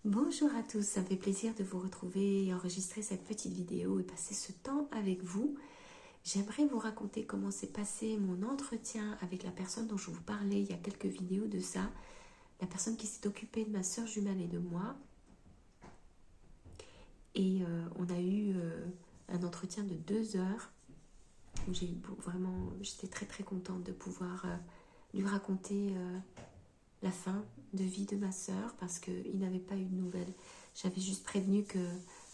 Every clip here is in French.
Bonjour à tous, ça me fait plaisir de vous retrouver et enregistrer cette petite vidéo et passer ce temps avec vous. J'aimerais vous raconter comment s'est passé mon entretien avec la personne dont je vous parlais il y a quelques vidéos de ça, la personne qui s'est occupée de ma soeur jumelle et de moi. Et on a eu un entretien de 2 heures où j'ai eu vraiment, j'étais très contente de pouvoir lui raconter la fin de vie de ma soeur parce qu'il n'avait pas eu de nouvelles. J'avais juste prévenu que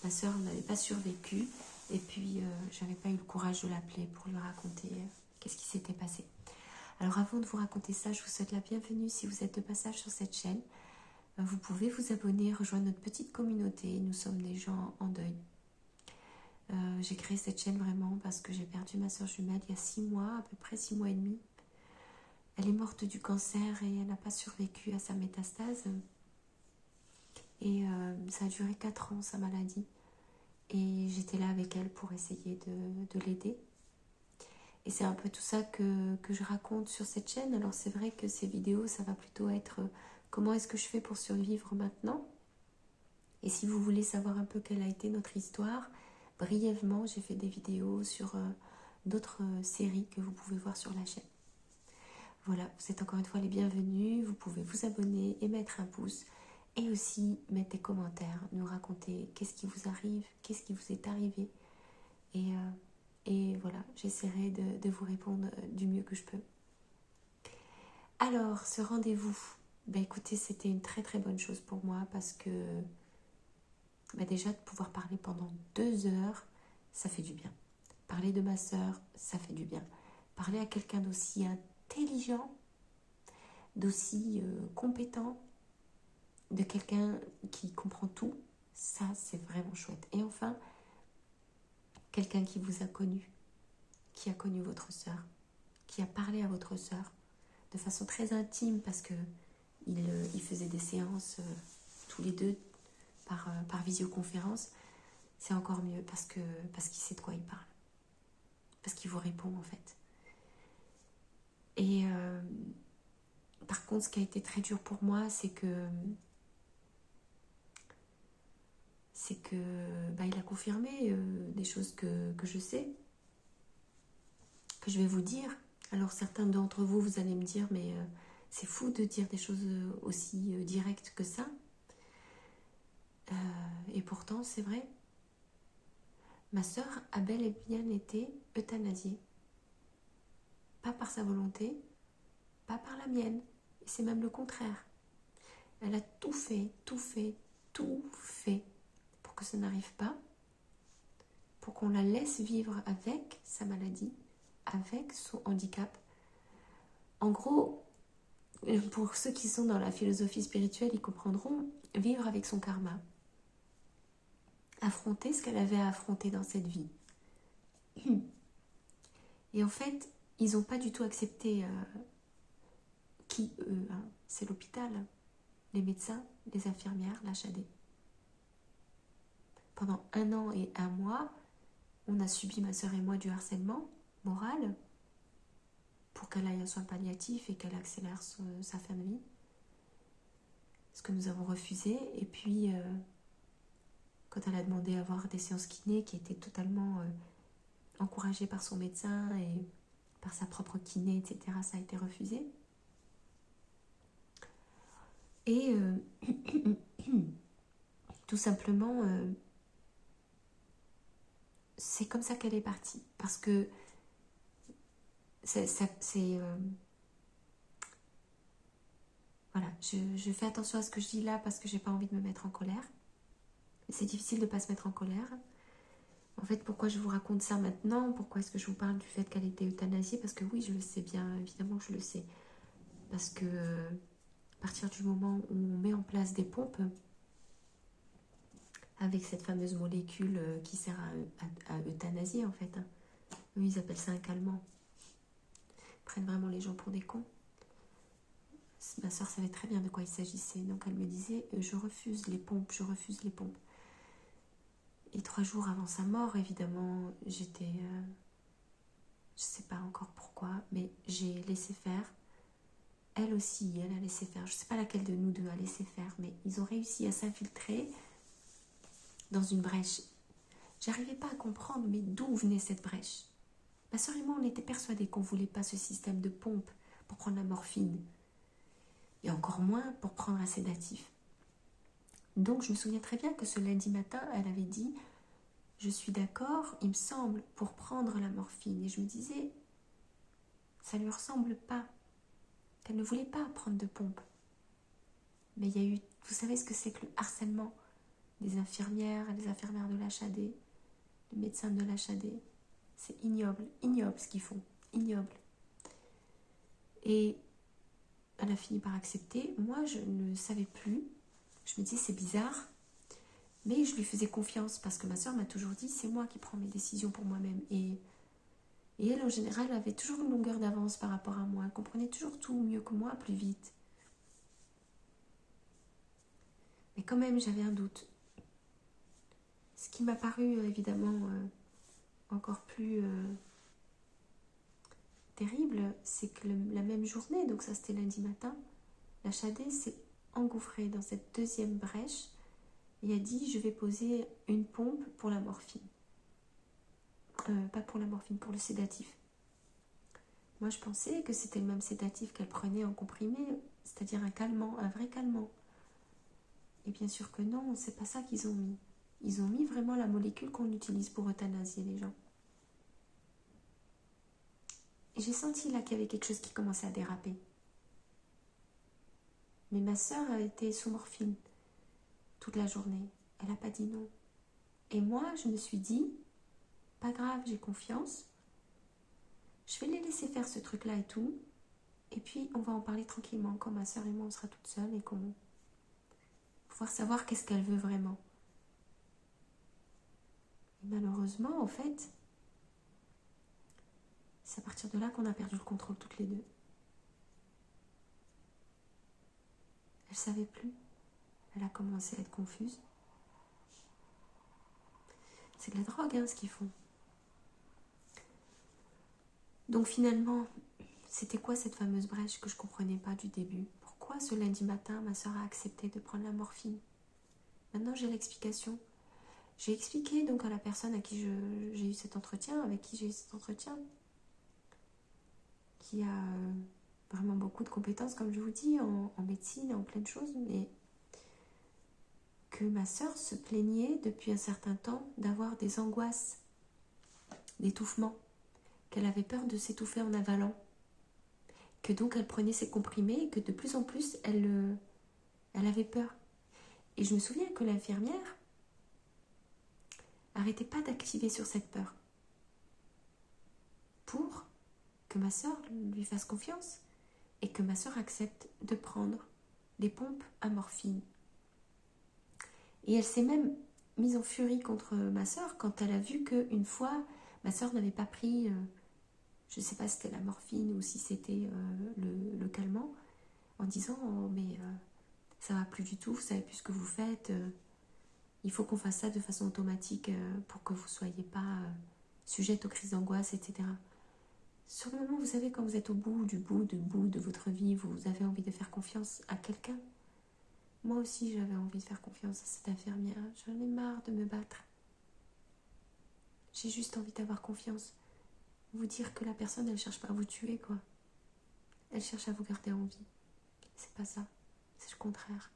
ma soeur n'avait pas survécu et puis j'avais pas eu le courage de l'appeler pour lui raconter qu'est-ce qui s'était passé. Alors avant de vous raconter ça, je vous souhaite la bienvenue si vous êtes de passage sur cette chaîne. Vous pouvez vous abonner, rejoindre notre petite communauté. Nous sommes des gens en deuil. J'ai créé cette chaîne vraiment parce que j'ai perdu ma soeur jumelle il y a 6 mois, à peu près 6 mois et demi. Elle est morte du cancer et elle n'a pas survécu à sa métastase. Et ça a duré 4 ans, sa maladie. Et j'étais là avec elle pour essayer de l'aider. Et c'est un peu tout ça que je raconte sur cette chaîne. Alors c'est vrai que ces vidéos, ça va plutôt être comment est-ce que je fais pour survivre maintenant. Et si vous voulez savoir un peu quelle a été notre histoire, brièvement, j'ai fait des vidéos sur d'autres séries que vous pouvez voir sur la chaîne. Voilà, vous êtes encore une fois les bienvenus. Vous pouvez vous abonner et mettre un pouce. Et aussi mettre des commentaires, nous raconter qu'est-ce qui vous arrive, qu'est-ce qui vous est arrivé. Et voilà, j'essaierai de vous répondre du mieux que je peux. Alors, ce rendez-vous, écoutez, c'était une très bonne chose pour moi parce que déjà de pouvoir parler pendant 2 heures, ça fait du bien. Parler de ma sœur, ça fait du bien. Parler à quelqu'un d'aussi intelligent, d'aussi compétent, de quelqu'un qui comprend tout, ça c'est vraiment chouette. Et enfin, quelqu'un qui vous a connu, qui a connu votre sœur, qui a parlé à votre sœur de façon très intime parce que il faisait des séances tous les deux par visioconférence. C'est encore mieux parce qu'il sait de quoi il parle, parce qu'il vous répond en fait. Et par contre, ce qui a été très dur pour moi, c'est que il a confirmé des choses que je sais, que je vais vous dire. Alors certains d'entre vous, vous allez me dire, mais c'est fou de dire des choses aussi directes que ça. Et pourtant, c'est vrai. Ma sœur a bel et bien été euthanasiée. Pas par sa volonté, pas par la mienne. Et c'est même le contraire. Elle a tout fait pour que ça n'arrive pas, pour qu'on la laisse vivre avec sa maladie, avec son handicap. En gros, pour ceux qui sont dans la philosophie spirituelle, ils comprendront, vivre avec son karma. Affronter ce qu'elle avait à affronter dans cette vie. Et en fait, ils n'ont pas du tout accepté qui eux, hein. C'est l'hôpital, les médecins, les infirmières, l'HAD. Pendant 1 an et 1 mois, on a subi, ma sœur et moi, du harcèlement moral pour qu'elle aille en soins palliatifs et qu'elle accélère sa fin de vie. Ce que nous avons refusé. Et puis, quand elle a demandé à avoir des séances kiné qui étaient totalement encouragées par son médecin et par sa propre kiné, etc., ça a été refusé. Et tout simplement, c'est comme ça qu'elle est partie. Parce que voilà, je fais attention à ce que je dis là parce que j'ai pas envie de me mettre en colère. C'est difficile de ne pas se mettre en colère. En fait, pourquoi je vous raconte ça maintenant? Pourquoi est-ce que je vous parle du fait qu'elle était euthanasiée? Parce que oui, je le sais bien, évidemment que je le sais. Parce que à partir du moment où on met en place des pompes, avec cette fameuse molécule qui sert à euthanasier en fait, hein. Eux, ils appellent ça un calmant. Ils prennent vraiment les gens pour des cons. Ma soeur savait très bien de quoi il s'agissait. Donc elle me disait, je refuse les pompes, je refuse les pompes. Et 3 jours avant sa mort, évidemment, j'étais... je sais pas encore pourquoi, mais j'ai laissé faire. elle aussi, elle a laissé faire. Je ne sais pas laquelle de nous deux a laissé faire, mais ils ont réussi à s'infiltrer dans une brèche. J'arrivais pas à comprendre, mais d'où venait cette brèche. Ma soeur et moi, on était persuadés qu'on ne voulait pas ce système de pompe pour prendre la morphine, et encore moins pour prendre un sédatif. Donc, je me souviens très bien que ce lundi matin, elle avait dit « Je suis d'accord, il me semble, pour prendre la morphine. » Et je me disais « Ça ne lui ressemble pas. » Qu'elle ne voulait pas prendre de pompe. Mais il y a eu, vous savez ce que c'est que le harcèlement des infirmières et des infirmières de l'HAD, les médecins de l'HAD. C'est ignoble, ignoble ce qu'ils font, ignoble. Et elle a fini par accepter. Moi, je ne savais plus. Je me disais, c'est bizarre. Mais je lui faisais confiance parce que ma soeur m'a toujours dit, c'est moi qui prends mes décisions pour moi-même. Et elle, en général, avait toujours une longueur d'avance par rapport à moi. Elle comprenait toujours tout mieux que moi, plus vite. Mais quand même, j'avais un doute. Ce qui m'a paru, évidemment, encore plus terrible, c'est que la même journée, donc ça c'était lundi matin, la Chadé s'est engouffrée dans cette deuxième brèche et a dit, je vais poser une pompe pour la morphine. Pas pour la morphine, pour le sédatif. Moi, je pensais que c'était le même sédatif qu'elle prenait en comprimé, c'est-à-dire un calmant, un vrai calmant. Et bien sûr que non, c'est pas ça qu'ils ont mis. Ils ont mis vraiment la molécule qu'on utilise pour euthanasier les gens. Et j'ai senti là qu'il y avait quelque chose qui commençait à déraper. Mais ma sœur a été sous morphine toute la journée. Elle n'a pas dit non. Et moi, je me suis dit, pas grave, j'ai confiance. Je vais les laisser faire ce truc-là et tout. Et puis, on va en parler tranquillement quand ma sœur et moi, on sera toutes seules et qu'on va pouvoir savoir qu'est-ce qu'elle veut vraiment. Et malheureusement, en fait, c'est à partir de là qu'on a perdu le contrôle toutes les deux. Elle ne savait plus. Elle a commencé à être confuse. C'est de la drogue, hein, ce qu'ils font. Donc finalement, c'était quoi cette fameuse brèche que je ne comprenais pas du début? Pourquoi ce lundi matin, ma soeur a accepté de prendre la morphine? Maintenant, j'ai l'explication. J'ai expliqué donc à la personne à qui j'ai eu cet entretien, avec qui j'ai eu cet entretien, qui a vraiment beaucoup de compétences, comme je vous dis, en médecine, en plein de choses, mais que ma sœur se plaignait depuis un certain temps d'avoir des angoisses d'étouffement, qu'elle avait peur de s'étouffer en avalant, que donc elle prenait ses comprimés et que de plus en plus elle avait peur. Et je me souviens que l'infirmière n'arrêtait pas d'activer sur cette peur pour que ma sœur lui fasse confiance et que ma sœur accepte de prendre des pompes à morphine. Et elle s'est même mise en furie contre ma sœur quand elle a vu qu'une fois, ma sœur n'avait pas pris, je ne sais pas si c'était la morphine ou si c'était le calmant, en disant oh, mais ça va plus du tout, vous savez plus ce que vous faites, il faut qu'on fasse ça de façon automatique pour que vous ne soyez pas sujette aux crises d'angoisse, etc. Sur le moment, vous savez, quand vous êtes au bout de votre vie, vous avez envie de faire confiance à quelqu'un. Moi aussi, j'avais envie de faire confiance à cette infirmière. J'en ai marre de me battre. J'ai juste envie d'avoir confiance. Vous dire que la personne, elle cherche pas à vous tuer, quoi. Elle cherche à vous garder en vie. C'est pas ça. C'est le contraire.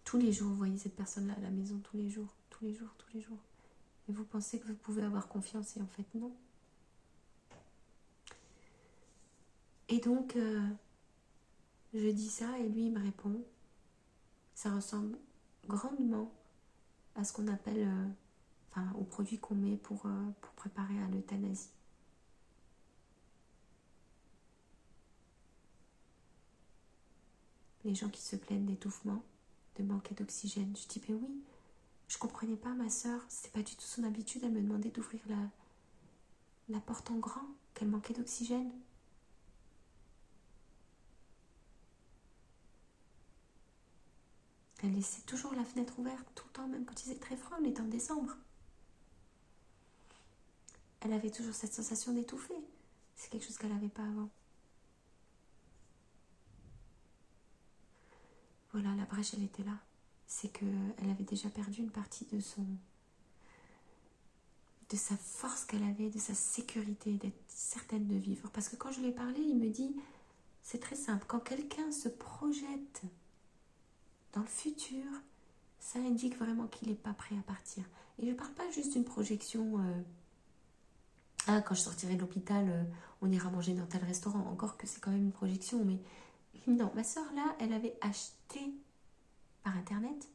Tous les jours, vous voyez cette personne-là à la maison, tous les jours. Et vous pensez que vous pouvez avoir confiance et en fait, non. Et donc, je dis ça et lui, il me répond, ça ressemble grandement à ce qu'on appelle, au produit qu'on met pour préparer à l'euthanasie. Les gens qui se plaignent d'étouffement, de manquer d'oxygène. Je dis, mais oui, je comprenais pas ma sœur, c'était pas du tout son habitude, elle me demandait d'ouvrir la porte en grand, qu'elle manquait d'oxygène. Elle laissait toujours la fenêtre ouverte, tout le temps, même quand il faisait très froid, on était en décembre. Elle avait toujours cette sensation d'étouffer. C'est quelque chose qu'elle n'avait pas avant. Voilà, la brèche, elle était là. C'est qu'elle avait déjà perdu une partie de sa force qu'elle avait, de sa sécurité, d'être certaine de vivre. Parce que quand je lui ai parlé, il me dit, c'est très simple, quand quelqu'un se projette dans le futur, ça indique vraiment qu'il n'est pas prêt à partir. Et je ne parle pas juste d'une projection, quand je sortirai de l'hôpital, on ira manger dans tel restaurant, encore que c'est quand même une projection, mais non, ma soeur là, elle avait acheté par internet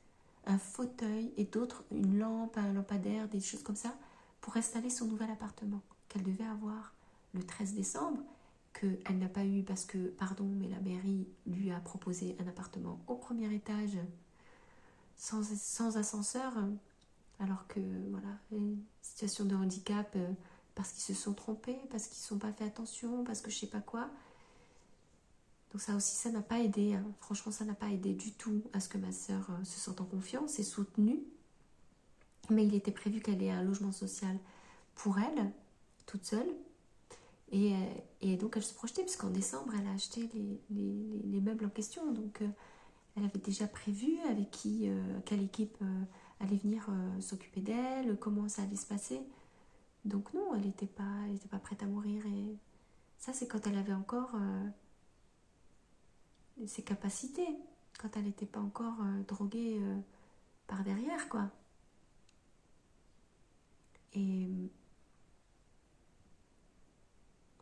un fauteuil et d'autres, une lampe, un lampadaire, des choses comme ça, pour installer son nouvel appartement qu'elle devait avoir le 13 décembre, qu'elle n'a pas eu parce que, pardon, mais la mairie lui a proposé un appartement au premier étage sans ascenseur, alors que, voilà, une situation de handicap, parce qu'ils se sont trompés, parce qu'ils ne sont pas fait attention, parce que je sais pas quoi. Donc ça aussi, ça n'a pas aidé, hein. Franchement, ça n'a pas aidé du tout à ce que ma sœur se sente en confiance et soutenue. Mais il était prévu qu'elle ait un logement social pour elle, toute seule. Et donc elle se projetait, puisqu'en décembre, elle a acheté les meubles en question. Donc elle avait déjà prévu avec quelle équipe allait venir s'occuper d'elle, comment ça allait se passer. Donc non, elle n'était pas prête à mourir. Et ça, c'est quand elle avait encore ses capacités, quand elle n'était pas encore droguée par derrière, quoi. Et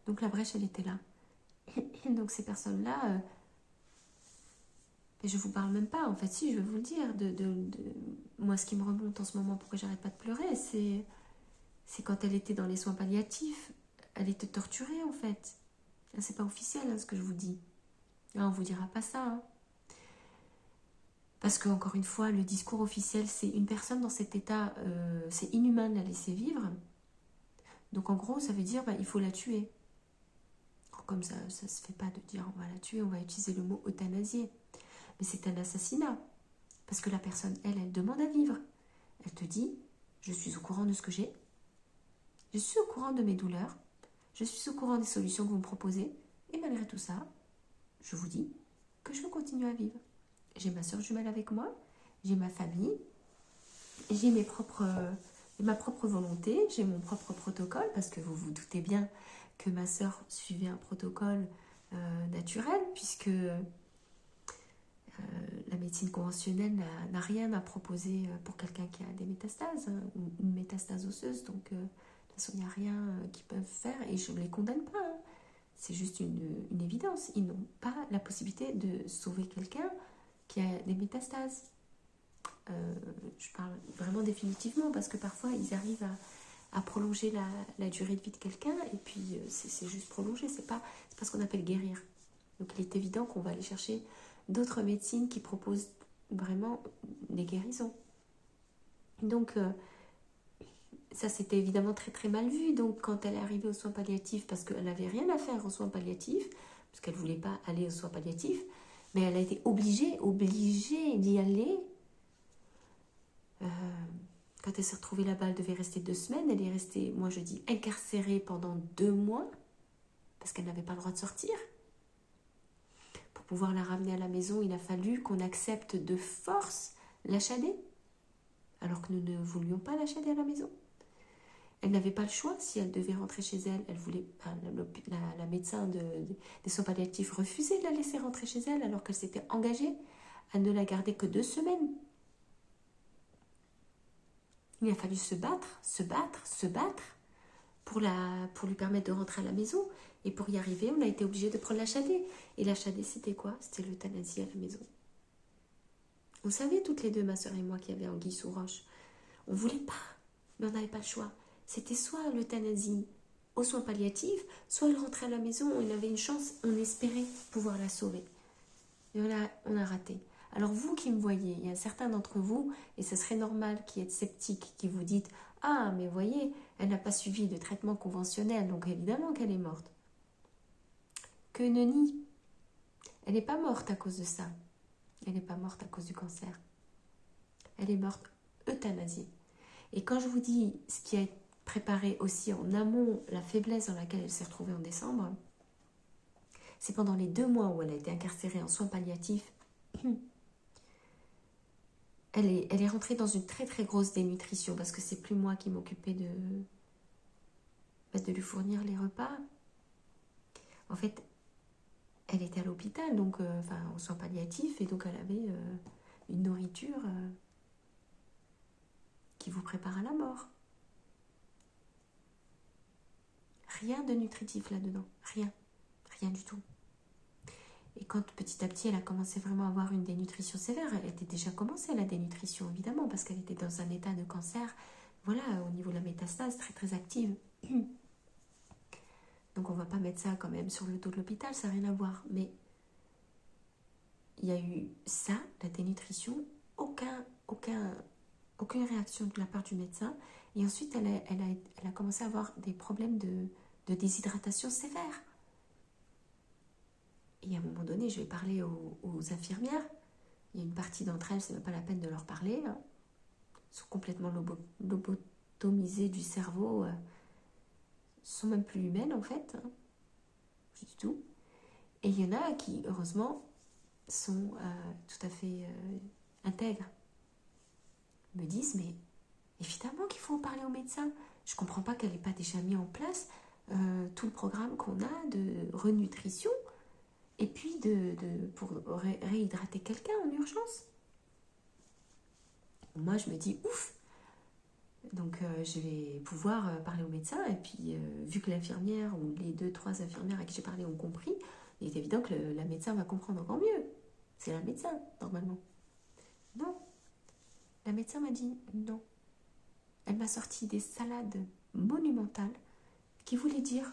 donc la brèche, elle était là. Et donc ces personnes-là, et je vous parle même pas, en fait, si, je vais vous le dire, moi, ce qui me remonte en ce moment, pourquoi j'arrête pas de pleurer, c'est quand elle était dans les soins palliatifs, elle était torturée, en fait. C'est pas officiel, hein, ce que je vous dis. Là, on vous dira pas ça, hein. Parce que, encore une fois, le discours officiel, c'est une personne dans cet état, c'est inhumain de la laisser vivre. Donc, en gros, ça veut dire, il faut la tuer. Comme ça se fait pas de dire, on va la tuer, on va utiliser le mot euthanasier. Mais c'est un assassinat. Parce que la personne, elle demande à vivre. Elle te dit, je suis au courant de ce que j'ai, je suis au courant de mes douleurs, je suis au courant des solutions que vous me proposez, et malgré tout ça, je vous dis que je veux continuer à vivre. J'ai ma soeur jumelle avec moi, j'ai ma famille, j'ai ma propre volonté, j'ai mon propre protocole, parce que vous vous doutez bien que ma soeur suivait un protocole naturel, puisque la médecine conventionnelle n'a rien à proposer pour quelqu'un qui a des métastases, hein, une métastase osseuse. Donc, de toute façon, il n'y a rien qu'ils peuvent faire et je ne les condamne pas. Hein. C'est juste une évidence. Ils n'ont pas la possibilité de sauver quelqu'un qui a des métastases. Je parle vraiment définitivement parce que parfois, ils arrivent à prolonger la durée de vie de quelqu'un et puis c'est juste prolonger. C'est pas ce qu'on appelle guérir. Donc, il est évident qu'on va aller chercher d'autres médecines qui proposent vraiment des guérisons. Donc, ça c'était évidemment très très mal vu. Donc, quand elle est arrivée aux soins palliatifs, parce qu'elle n'avait rien à faire aux soins palliatifs, parce qu'elle ne voulait pas aller aux soins palliatifs, mais elle a été obligée d'y aller. Quand elle s'est retrouvée là-bas, elle devait rester 2 semaines. Elle est restée, moi je dis, incarcérée pendant 2 mois, parce qu'elle n'avait pas le droit de sortir. Pour pouvoir la ramener à la maison, il a fallu qu'on accepte de force l'achader, alors que nous ne voulions pas l'achader à la maison. Elle n'avait pas le choix. Si elle devait rentrer chez elle, elle voulait, la médecin des soins palliatifs refusait de la laisser rentrer chez elle, alors qu'elle s'était engagée à ne la garder que 2 semaines. Il a fallu se battre pour lui permettre de rentrer à la maison. Et pour y arriver, on a été obligé de prendre l'achadé. Et l'achadé, c'était quoi? C'était l'euthanasie à la maison. On savait toutes les deux, ma soeur et moi, qu'il y avait anguille sous roche. On voulait pas, mais on n'avait pas le choix. C'était soit l'euthanasie aux soins palliatifs, soit elle rentrait à la maison, on avait une chance, on espérait pouvoir la sauver. Et on a raté. Alors vous qui me voyez, il y a certains d'entre vous, et ce serait normal qui êtes sceptiques, qui vous dites « Ah, mais voyez, elle n'a pas suivi de traitement conventionnel, donc évidemment qu'elle est morte. » Que nenni. Elle n'est pas morte à cause de ça. Elle n'est pas morte à cause du cancer. Elle est morte euthanasiée. Et quand je vous dis ce qui a préparer aussi en amont la faiblesse dans laquelle elle s'est retrouvée en décembre. C'est pendant les 2 mois où elle a été incarcérée en soins palliatifs. Elle est rentrée dans une très très grosse dénutrition parce que c'est plus moi qui m'occupais de lui fournir les repas. En fait, elle était à l'hôpital, donc en soins palliatifs, et donc elle avait une nourriture qui vous prépare à la mort. Rien de nutritif là-dedans, rien du tout. Et quand petit à petit elle a commencé vraiment à avoir une dénutrition sévère, elle était déjà commencée la dénutrition évidemment, parce qu'elle était dans un état de cancer, voilà, au niveau de la métastase, très très active. Donc on va pas mettre ça quand même sur le dos de l'hôpital, ça n'a rien à voir. Mais il y a eu ça, la dénutrition, aucune réaction de la part du médecin. Et ensuite, elle a commencé à avoir des problèmes de déshydratation sévère. Et à un moment donné, je vais parler aux infirmières. Il y a une partie d'entre elles, c'est même pas la peine de leur parler. Elles sont complètement lobotomisées du cerveau. Sont même plus humaines en fait. Plus du tout. Et il y en a qui, heureusement, sont tout à fait intègres. Me disent, mais évidemment qu'il faut en parler au médecin. Je comprends pas qu'elle n'ait pas déjà mis en place tout le programme qu'on a de renutrition et puis pour réhydrater quelqu'un en urgence. Moi, je me dis, ouf. Donc, je vais pouvoir parler au médecin. Et puis, vu que l'infirmière ou les 2-3 infirmières à qui j'ai parlé ont compris, il est évident que la médecin va comprendre encore mieux. C'est la médecin, normalement. Non. La médecin m'a dit non. Elle m'a sorti des salades monumentales qui voulaient dire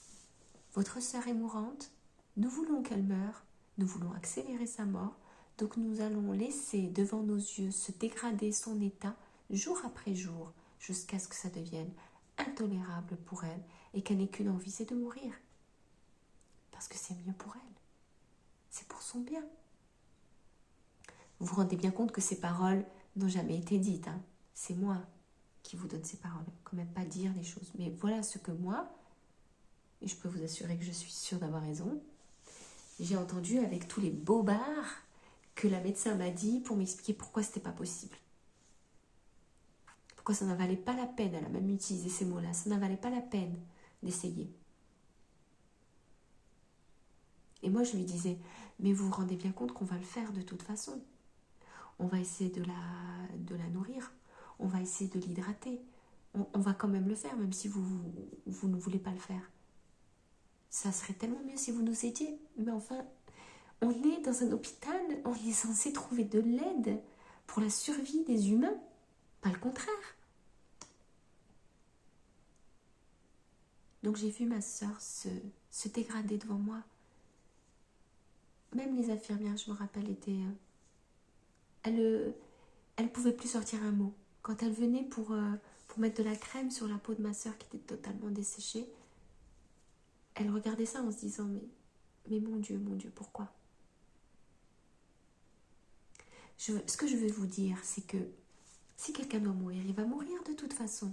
« Votre sœur est mourante, nous voulons qu'elle meure, nous voulons accélérer sa mort, donc nous allons laisser devant nos yeux se dégrader son état jour après jour jusqu'à ce que ça devienne intolérable pour elle et qu'elle n'ait qu'une envie, c'est de mourir. Parce que c'est mieux pour elle. C'est pour son bien. » Vous vous rendez bien compte que ces paroles n'ont jamais été dites. Hein. C'est moi qui vous donne ces paroles. Quand même pas dire les choses. Mais voilà ce que moi, et je peux vous assurer que je suis sûre d'avoir raison, j'ai entendu avec tous les bobards que la médecin m'a dit pour m'expliquer pourquoi c'était pas possible. Pourquoi ça n'en valait pas la peine, elle a même utilisé ces mots-là, ça n'en valait pas la peine d'essayer. Et moi je lui disais, mais vous vous rendez bien compte qu'on va le faire de toute façon. On va essayer de la nourrir, on va essayer de l'hydrater. On va quand même le faire, même si vous ne voulez pas le faire. Ça serait tellement mieux si vous nous aidiez. Mais enfin, on est dans un hôpital, on est censé trouver de l'aide pour la survie des humains, pas le contraire. Donc j'ai vu ma sœur se dégrader devant moi. Même les infirmières, je me rappelle, étaient... Elle pouvait plus sortir un mot. Quand elle venait pour mettre de la crème sur la peau de ma sœur qui était totalement desséchée, elle regardait ça en se disant mais mon Dieu, pourquoi? Ce que je veux vous dire, c'est que si quelqu'un doit mourir, il va mourir de toute façon.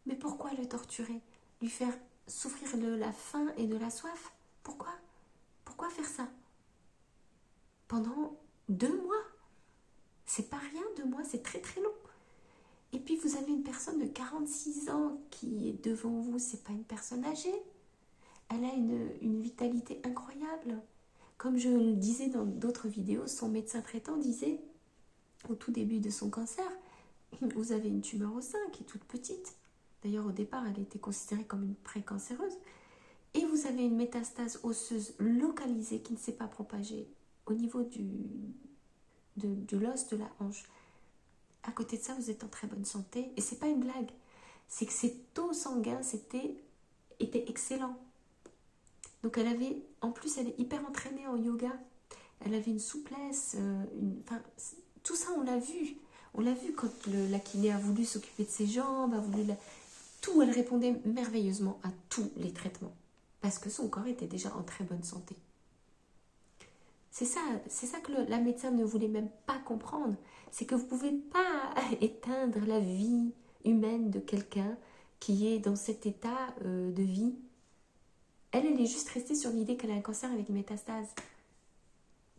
Mais pourquoi le torturer? Lui faire souffrir de la faim et de la soif? Pourquoi? Pourquoi faire ça? Pendant 2 mois? C'est pas rien, 2 mois, c'est très très long. Et puis vous avez une personne de 46 ans qui est devant vous, c'est pas une personne âgée. Elle a une vitalité incroyable. Comme je le disais dans d'autres vidéos, son médecin traitant disait, au tout début de son cancer, vous avez une tumeur au sein qui est toute petite. D'ailleurs, au départ, elle était considérée comme une précancéreuse. Et vous avez une métastase osseuse localisée qui ne s'est pas propagée au niveau de l'os de la hanche. À côté de ça, vous êtes en très bonne santé. Et c'est pas une blague. C'est que ses taux sanguins étaient excellents. Donc elle avait, en plus elle est hyper entraînée en yoga. Elle avait une souplesse, tout ça on l'a vu. On l'a vu quand la kiné a voulu s'occuper de ses jambes, tout, elle répondait merveilleusement à tous les traitements. Parce que son corps était déjà en très bonne santé. C'est ça que la médecin ne voulait même pas comprendre. C'est que vous ne pouvez pas éteindre la vie humaine de quelqu'un qui est dans cet état de vie. Elle est juste restée sur l'idée qu'elle a un cancer avec une métastase.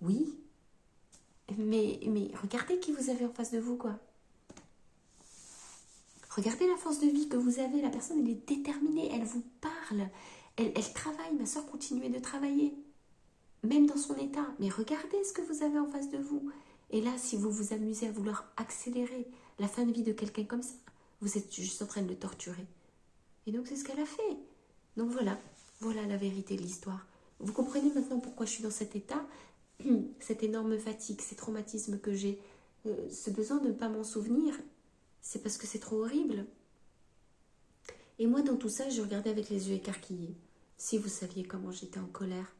Oui, mais regardez qui vous avez en face de vous, quoi. Regardez la force de vie que vous avez. La personne, elle est déterminée, elle vous parle, elle travaille. Ma soeur continuait de travailler, même dans son état. Mais regardez ce que vous avez en face de vous. Et là, si vous vous amusez à vouloir accélérer la fin de vie de quelqu'un comme ça, vous êtes juste en train de le torturer. Et donc, c'est ce qu'elle a fait. Donc voilà, voilà la vérité de l'histoire. Vous comprenez maintenant pourquoi je suis dans cet état, cette énorme fatigue, ces traumatismes que j'ai, ce besoin de ne pas m'en souvenir, c'est parce que c'est trop horrible. Et moi, dans tout ça, je regardais avec les yeux écarquillés. Si vous saviez comment j'étais en colère.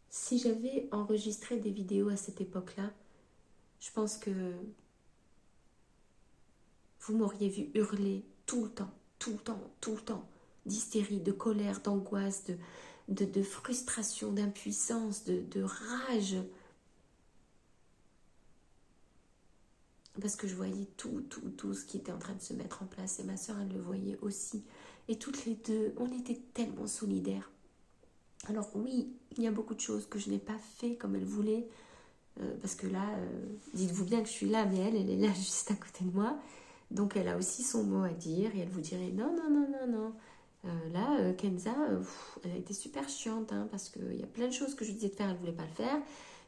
Si j'avais enregistré des vidéos à cette époque-là, je pense que vous m'auriez vu hurler tout le temps, tout le temps, tout le temps, d'hystérie, de colère, d'angoisse, de frustration, d'impuissance, de rage. Parce que je voyais tout ce qui était en train de se mettre en place. Et ma soeur, elle le voyait aussi. Et toutes les deux, on était tellement solidaires. Alors oui, il y a beaucoup de choses que je n'ai pas fait comme elle voulait. Parce que là, dites-vous bien que je suis là, mais elle est là juste à côté de moi. Donc elle a aussi son mot à dire. Et elle vous dirait non, non, non, non, non. Là, Kenza, elle a été super chiante. Hein, parce qu'il y a plein de choses que je lui disais de faire, elle ne voulait pas le faire.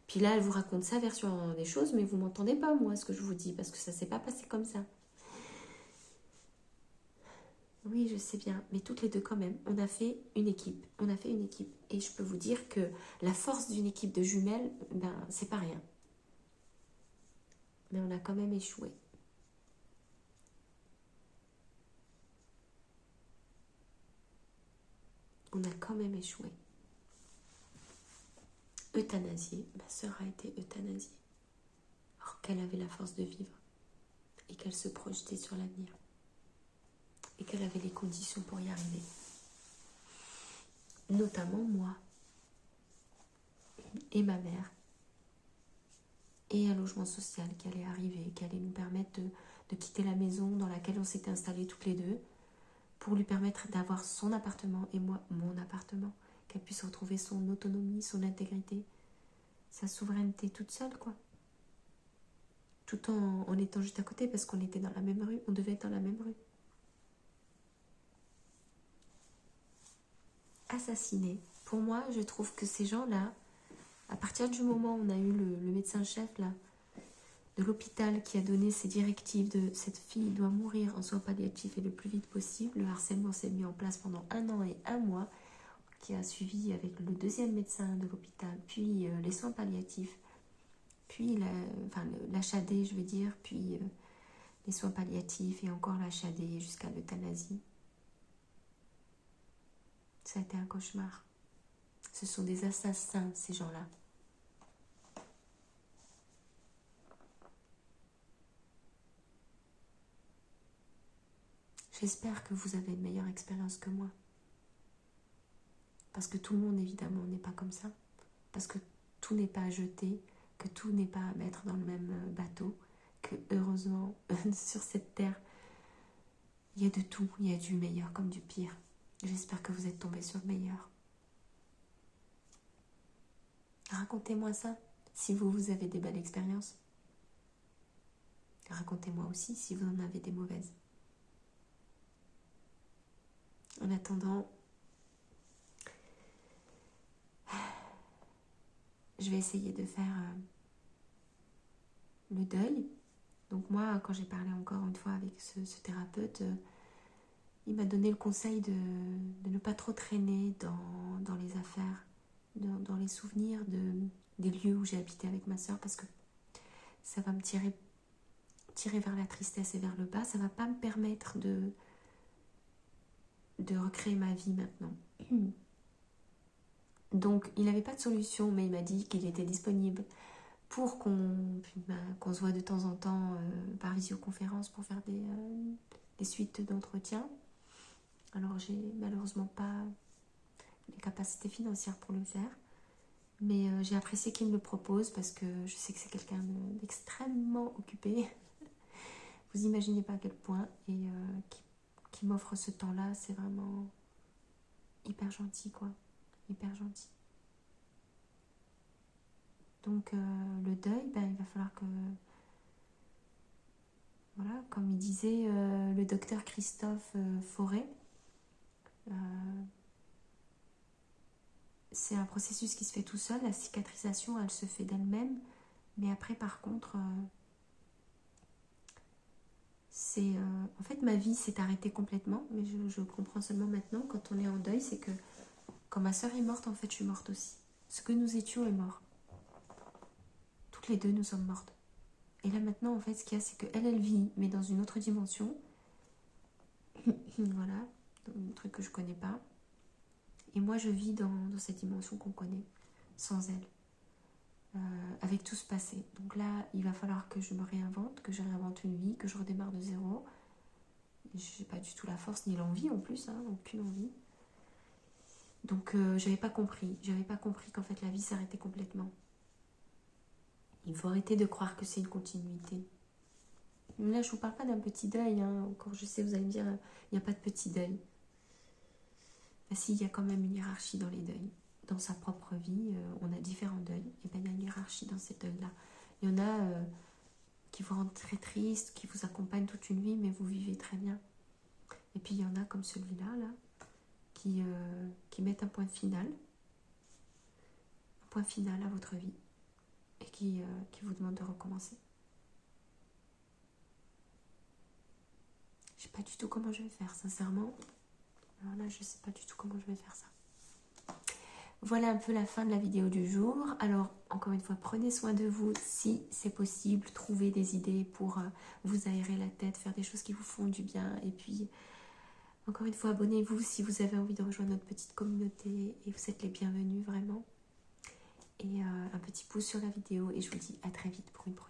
Puis là, elle vous raconte sa version des choses, mais vous ne m'entendez pas, moi, ce que je vous dis, parce que ça ne s'est pas passé comme ça. Oui, je sais bien, mais toutes les deux quand même, on a fait une équipe. On a fait une équipe. Et je peux vous dire que la force d'une équipe de jumelles, ben, c'est pas rien. Mais on a quand même échoué. On a quand même échoué. Euthanasiée, ma sœur a été euthanasiée. Alors qu'elle avait la force de vivre. Et qu'elle se projetait sur l'avenir. Et qu'elle avait les conditions pour y arriver. Notamment moi. Et ma mère. Et un logement social qui allait arriver, qui allait nous permettre de quitter la maison dans laquelle on s'était installés toutes les deux, pour lui permettre d'avoir son appartement et moi mon appartement, qu'elle puisse retrouver son autonomie, son intégrité, sa souveraineté toute seule, quoi. Tout en étant juste à côté, parce qu'on était dans la même rue, on devait être dans la même rue. Assassinés. Pour moi, je trouve que ces gens-là, à partir du moment où on a eu le médecin-chef, là, de l'hôpital qui a donné ses directives de cette fille doit mourir en soins palliatifs et le plus vite possible. Le harcèlement s'est mis en place pendant 1 an et 1 mois, qui a suivi avec le deuxième médecin de l'hôpital, puis les soins palliatifs, puis l'HAD, je veux dire, puis les soins palliatifs et encore l'HAD jusqu'à l'euthanasie. Ça a été un cauchemar. Ce sont des assassins, ces gens-là. J'espère que vous avez une meilleure expérience que moi. Parce que tout le monde, évidemment, n'est pas comme ça. Parce que tout n'est pas à jeter, que tout n'est pas à mettre dans le même bateau, que heureusement, sur cette terre, il y a de tout. Il y a du meilleur comme du pire. J'espère que vous êtes tombés sur le meilleur. Racontez-moi ça, si vous avez des belles expériences. Racontez-moi aussi si vous en avez des mauvaises. En attendant, je vais essayer de faire le deuil. Donc moi, quand j'ai parlé encore une fois avec ce thérapeute, il m'a donné le conseil de ne pas trop traîner dans les affaires, dans les souvenirs des lieux où j'ai habité avec ma soeur, parce que ça va me tirer vers la tristesse et vers le bas. Ça ne va pas me permettre de recréer ma vie maintenant. Donc, il n'avait pas de solution, mais il m'a dit qu'il était disponible pour qu'on se voit de temps en temps par visioconférence pour faire des suites d'entretien. Alors, j'ai malheureusement pas les capacités financières pour le faire, mais j'ai apprécié qu'il me le propose parce que je sais que c'est quelqu'un d'extrêmement occupé. Vous imaginez pas à quel point, et qui m'offre ce temps-là, c'est vraiment hyper gentil, quoi. Hyper gentil. Donc le deuil, ben, il va falloir que... Voilà, comme il disait le docteur Christophe Forêt, c'est un processus qui se fait tout seul. La cicatrisation, elle se fait d'elle-même. Mais après, par contre, c'est... en fait, ma vie s'est arrêtée complètement. Mais je comprends seulement maintenant, quand on est en deuil, c'est que quand ma soeur est morte, en fait, je suis morte aussi. Ce que nous étions est mort. Toutes les deux, nous sommes mortes. Et là, maintenant, en fait, ce qu'il y a, c'est qu'elle, elle vit, mais dans une autre dimension. Voilà, un truc que je connais pas. Et moi, je vis dans cette dimension qu'on connaît, sans elle. Avec tout ce passé. Donc là, il va falloir que je me réinvente, que je réinvente une vie, que je redémarre de zéro. Je n'ai pas du tout la force ni l'envie en plus, hein, aucune envie. Donc j'avais pas compris qu'en fait la vie s'arrêtait complètement. Il faut arrêter de croire que c'est une continuité. Là, je vous parle pas d'un petit deuil, hein. Encore, je sais, vous allez me dire, il n'y a pas de petit deuil. Ben, si, il y a quand même une hiérarchie dans les deuils. Dans sa propre vie, on a différents deuils. Et ben, il y a une hiérarchie dans ces deuils-là. Il y en a qui vous rendent très triste, qui vous accompagnent toute une vie, mais vous vivez très bien. Et puis il y en a comme celui-là, là, qui mettent un point final à votre vie, et qui vous demandent de recommencer. Je sais pas du tout comment je vais faire, sincèrement. Alors là, je sais pas du tout comment je vais faire ça. Voilà un peu la fin de la vidéo du jour. Alors, encore une fois, prenez soin de vous si c'est possible. Trouvez des idées pour vous aérer la tête, faire des choses qui vous font du bien. Et puis, encore une fois, abonnez-vous si vous avez envie de rejoindre notre petite communauté. Et vous êtes les bienvenus, vraiment. Et un petit pouce sur la vidéo. Et je vous dis à très vite pour une prochaine.